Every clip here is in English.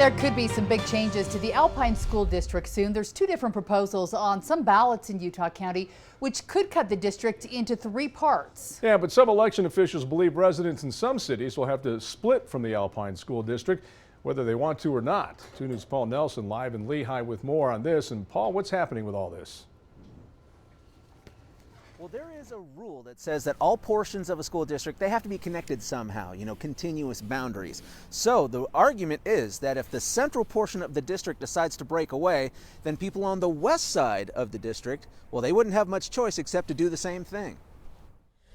There could be some big changes to the Alpine School District soon. There's two different proposals on some ballots in Utah County, which could cut the district into three parts. Yeah, but some election officials believe residents in some cities will have to split from the Alpine School District, whether they want to or not. 2 News' Paul Nelson live in Lehigh with more on this. And Paul, what's happening with all this? Well, there is a rule that says that all portions of a school district, they have to be connected somehow, continuous boundaries. So the argument is that if the central portion of the district decides to break away, then people on the west side of the district, well, they wouldn't have much choice except to do the same thing.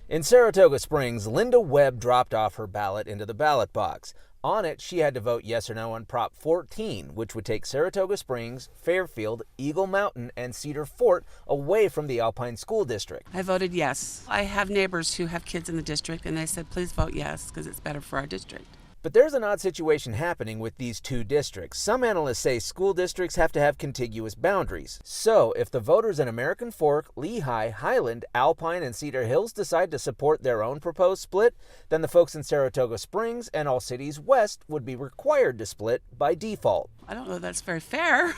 In Saratoga Springs, Linda Webb dropped off her ballot into the ballot box. On it, she had to vote yes or no on Prop 14, which would take Saratoga Springs, Fairfield, Eagle Mountain, and Cedar Fort away from the Alpine School District. I voted yes. I have neighbors who have kids in the district, and they said, please vote yes, because it's better for our district. But there's an odd situation happening with these two districts. Some analysts say school districts have to have contiguous boundaries. So if the voters in American Fork, Lehigh, Highland, Alpine, and Cedar Hills decide to support their own proposed split, then the folks in Saratoga Springs and all cities west would be required to split by default. I don't know if that's very fair,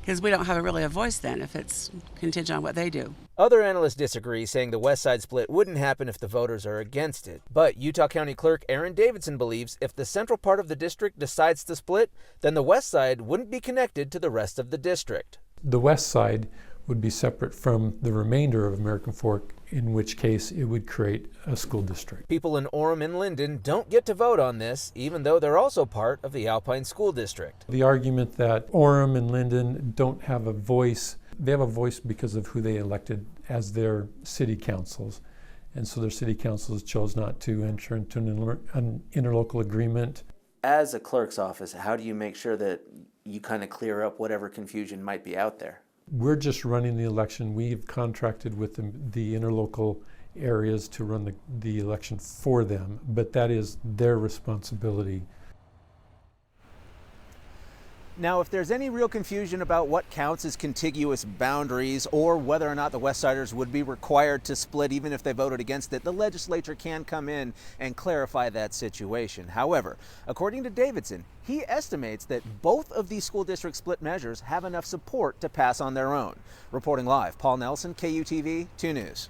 because we don't have really a voice then if it's contingent on what they do. Other analysts disagree, saying the west side split wouldn't happen if the voters are against it. But Utah County Clerk Aaron Davidson believes if the central part of the district decides to split, then the west side wouldn't be connected to the rest of the district. The west side would be separate from the remainder of American Fork, in which case it would create a school district. People in Orem and Linden don't get to vote on this, even though they're also part of the Alpine School District. The argument that Orem and Linden don't have a voice, they have a voice because of who they elected as their city councils. And so their city councils chose not to enter into an interlocal agreement. As a clerk's office, how do you make sure that you kind of clear up whatever confusion might be out there? We're just running the election. We've contracted with the interlocal areas to run the election for them, but that is their responsibility. Now, if there's any real confusion about what counts as contiguous boundaries or whether or not the West Siders would be required to split even if they voted against it, the legislature can come in and clarify that situation. However, according to Davidson, he estimates that both of these school district split measures have enough support to pass on their own. Reporting live, Paul Nelson, KUTV 2 News.